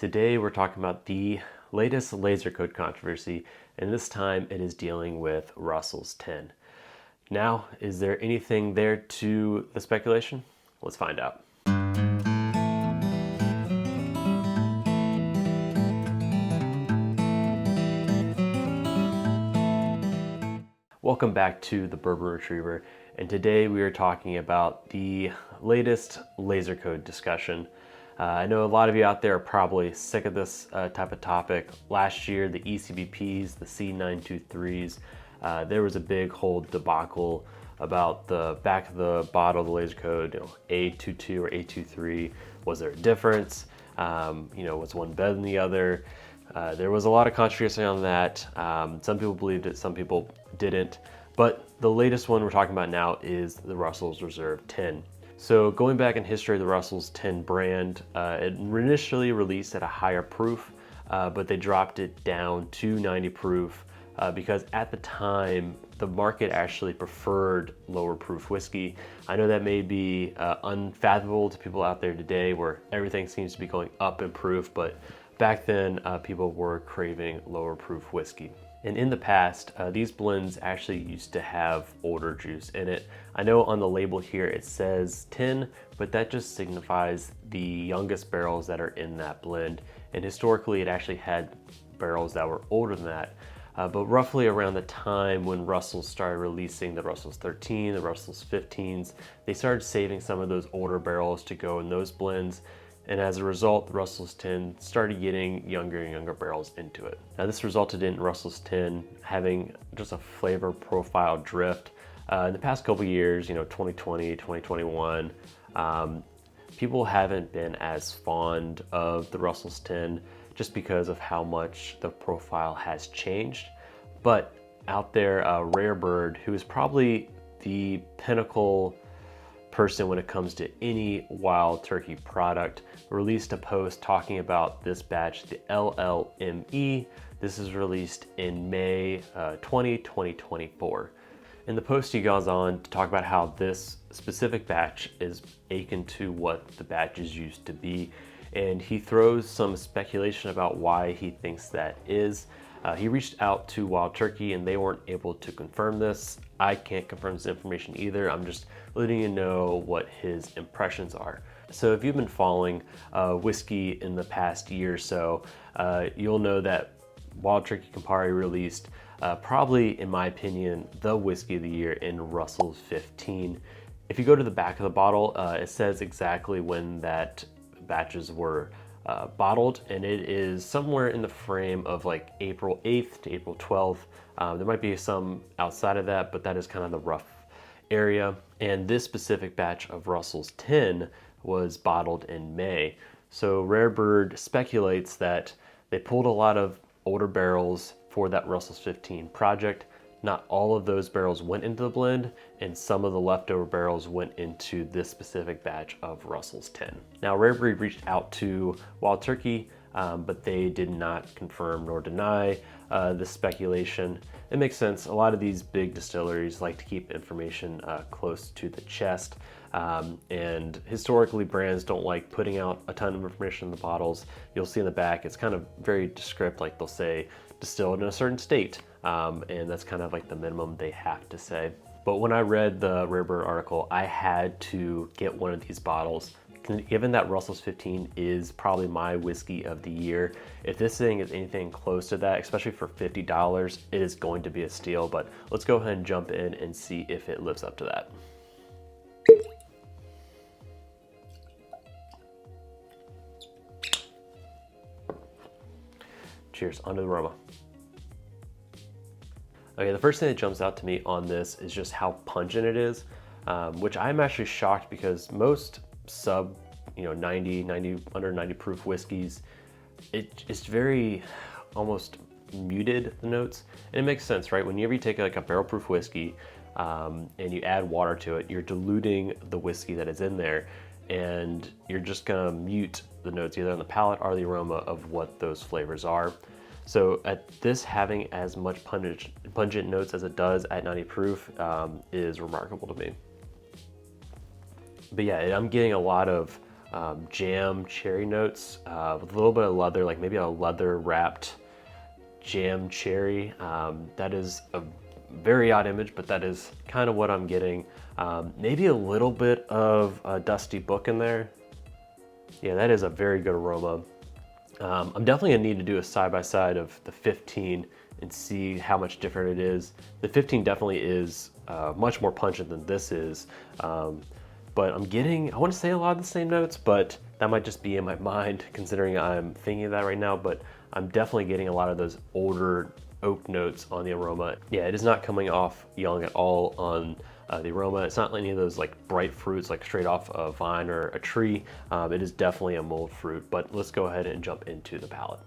Today we're talking about the latest laser code controversy, and this time it is dealing with Russell's 10. Now, is there anything there to the speculation? Let's find out. Welcome back to the Bourbon Retriever, and today we are talking about the latest laser code discussion. I know a lot of you out there are probably sick of this type of topic. Last year, the ECBPs, the C923s, there was a big whole debacle about the back of the bottle of the laser code, A22 or A23. Was there a difference? Was one better than the other? There was a lot of controversy on that. Some people believed it, some people didn't. But the latest one we're talking about now is the Russell's Reserve 10. So going back in history, the Russell's 10 brand, it initially released at a higher proof, but they dropped it down to 90 proof because at the time, the market actually preferred lower proof whiskey. I know that may be unfathomable to people out there today where everything seems to be going up in proof, but back then people were craving lower proof whiskey. And in the past, these blends actually used to have older juice in it. I know on the label here it says 10, but that just signifies the youngest barrels that are in that blend. And historically, it actually had barrels that were older than that. But roughly around the time when Russell's started releasing the Russell's 13, the Russell's 15s, they started saving some of those older barrels to go in those blends. And as a result, the Russell's 10 started getting younger and younger barrels into it. Now this resulted in Russell's 10 having just a flavor profile drift. In the past couple years, 2020, 2021, people haven't been as fond of the Russell's 10 just because of how much the profile has changed. But out there, Rare Bird, who is probably the pinnacle person when it comes to any wild turkey product, released a post talking about this batch, the LLME. This is released in May 2024. In the post, he goes on to talk about how this specific batch is akin to what the batches used to be, and he throws some speculation about why he thinks that is. He reached out to Wild Turkey and they weren't able to confirm this. I can't confirm this information either. I'm just letting you know what his impressions are. So if you've been following whiskey in the past year or so, you'll know that Wild Turkey Campari released probably, in my opinion, the whiskey of the year in Russell's 15. If you go to the back of the bottle, it says exactly when that batches were bottled, and it is somewhere in the frame of like April 8th to April 12th. There might be some outside of that, but that is kind of the rough area. And this specific batch of Russell's 10 was bottled in May. So Rare Bird speculates that they pulled a lot of older barrels for that Russell's 15 project. Not all of those barrels went into the blend, and some of the leftover barrels went into this specific batch of Russell's 10. Now, Rare Bird reached out to Wild Turkey, but they did not confirm nor deny the speculation. It makes sense. A lot of these big distilleries like to keep information close to the chest, and historically brands don't like putting out a ton of information in the bottles. You'll see in the back, it's kind of very descriptive, like they'll say distilled in a certain state. And that's kind of like the minimum they have to say. But when I read the Rare Bird article, I had to get one of these bottles. Given that Russell's 15 is probably my whiskey of the year, if this thing is anything close to that, especially for $50, it is going to be a steal. But let's go ahead and jump in and see if it lives up to that. Cheers, onto the aroma. Okay, the first thing that jumps out to me on this is just how pungent it is, which I'm actually shocked because most sub, 90, under 90 proof whiskeys, it's very almost muted, the notes. And it makes sense, right? Whenever you take like a barrel proof whiskey and you add water to it, you're diluting the whiskey that is in there, and you're just gonna mute the notes either on the palate or the aroma of what those flavors are. So at this having as much pungent notes as it does at 90 proof is remarkable to me. But yeah, I'm getting a lot of jam cherry notes with a little bit of leather, like maybe a leather wrapped jam cherry. That is a very odd image, but that is kind of what I'm getting. Maybe a little bit of a dusty book in there. Yeah, that is a very good aroma. I'm definitely gonna need to do a side-by-side of the 15 and see how much different it is. The 15 definitely is much more pungent than this is, but I'm getting, I want to say a lot of the same notes, but that might just be in my mind considering I'm thinking of that right now, but I'm definitely getting a lot of those older oak notes on the aroma. Yeah, it is not coming off young at all on the aroma. It's not any of those like bright fruits like straight off a vine or a tree. It is definitely a mulled fruit, but let's go ahead and jump into the palate.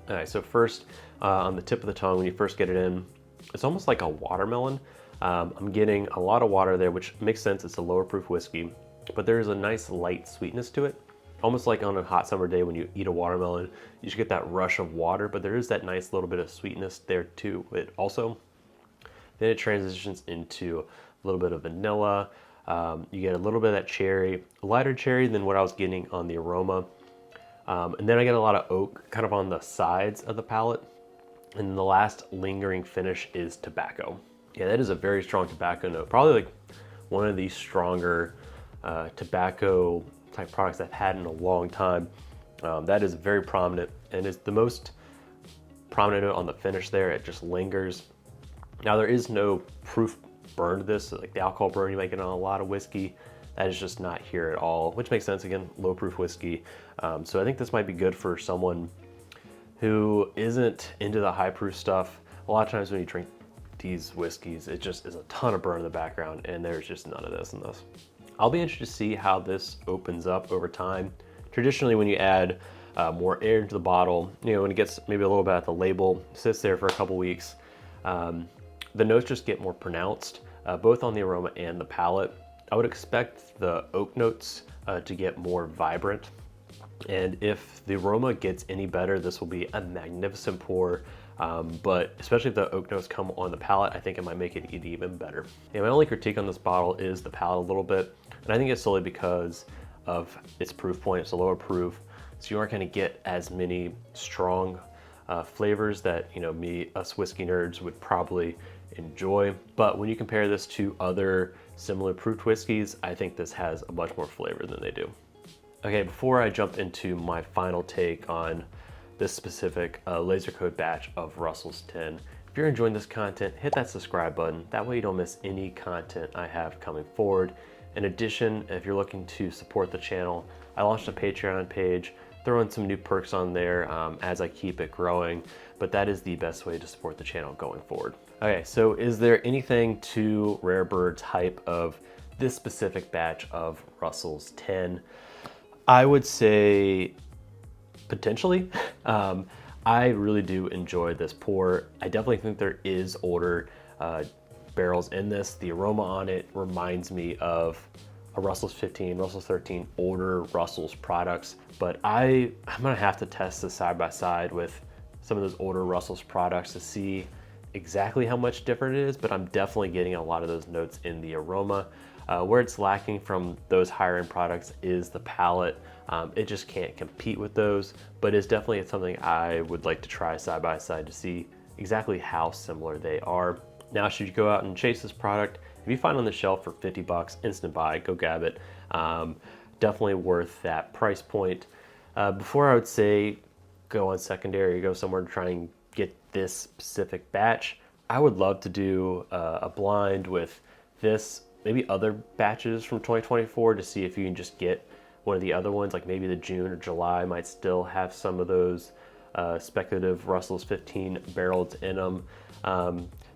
All right, so first on the tip of the tongue, when you first get it in, it's almost like a watermelon. I'm getting a lot of water there, which makes sense. It's a lower proof whiskey, but there's a nice light sweetness to it. Almost like on a hot summer day when you eat a watermelon, you just get that rush of water, but there is that nice little bit of sweetness there too. It also, then it transitions into a little bit of vanilla. You get a little bit of that cherry, lighter cherry than what I was getting on the aroma. And then I get a lot of oak kind of on the sides of the palate. And the last lingering finish is tobacco. Yeah, that is a very strong tobacco note. Probably like one of the stronger tobacco type products I've had in a long time. That is very prominent and is the most prominent note on the finish there. It just lingers. Now there is no proof burn to this, like the alcohol burn you might get on a lot of whiskey. That is just not here at all, which makes sense. Again, low proof whiskey. So I think this might be good for someone who isn't into the high proof stuff. A lot of times when you drink these whiskeys, it just is a ton of burn in the background, and there's just none of this in this. I'll be interested to see how this opens up over time. Traditionally, when you add more air into the bottle, you know, when it gets maybe a little bit at the label, sits there for a couple weeks, the notes just get more pronounced, both on the aroma and the palate. I would expect the oak notes to get more vibrant. And if the aroma gets any better, this will be a magnificent pour. But especially if the oak notes come on the palate, I think it might make it even better. And my only critique on this bottle is the palate a little bit. And I think it's solely because of its proof point. It's a lower proof, so you aren't gonna get as many strong flavors that, you know, us whiskey nerds would probably enjoy. But when you compare this to other similar proofed whiskeys, I think this has a much more flavor than they do. Okay, before I jump into my final take on this specific laser code batch of Russell's 10, if you're enjoying this content, hit that subscribe button. That way you don't miss any content I have coming forward. In addition, if you're looking to support the channel, I launched a Patreon page, throwing some new perks on there as I keep it growing, but that is the best way to support the channel going forward. Okay, so is there anything to Rare Bird's hype of this specific batch of Russell's 10? I would say potentially. I really do enjoy this pour. I definitely think there is older barrels in this. The aroma on it reminds me of a Russell's 15, Russell's 13, older Russell's products, but I'm gonna have to test this side by side with some of those older Russell's products to see exactly how much different it is, but I'm definitely getting a lot of those notes in the aroma. Where it's lacking from those higher end products is the palate. It just can't compete with those, but it's definitely something I would like to try side by side to see exactly how similar they are. Now, should you go out and chase this product, if you find it on the shelf for 50 bucks, instant buy, go grab it. Definitely worth that price point. Before I would say go on secondary, go somewhere to try and get this specific batch, I would love to do a blind with this, maybe other batches from 2024 to see if you can just get one of the other ones, like maybe the June or July might still have some of those speculative Russell's 15 barrels in them.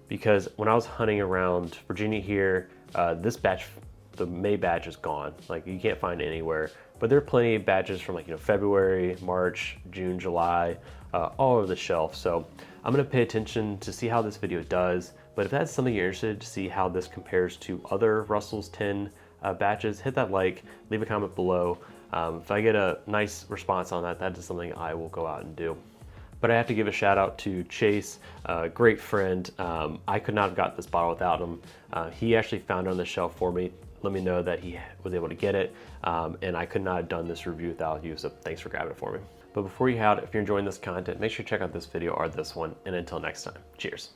Because when I was hunting around Virginia here, this batch, the May batch is gone. Like you can't find it anywhere, but there are plenty of batches from like, you know, February, March, June, July, all over the shelf. So I'm gonna pay attention to see how this video does. But if that's something you're interested to see how this compares to other Russell's 10 batches, hit that like, leave a comment below. If I get a nice response on that, that is something I will go out and do. But I have to give a shout out to Chase, a great friend. I could not have got this bottle without him. He actually found it on the shelf for me let me know that he was able to get it, and I could not have done this review without you, so thanks for grabbing it for me. But before you head out, if you're enjoying this content, make sure to check out this video or this one, and until next time, cheers.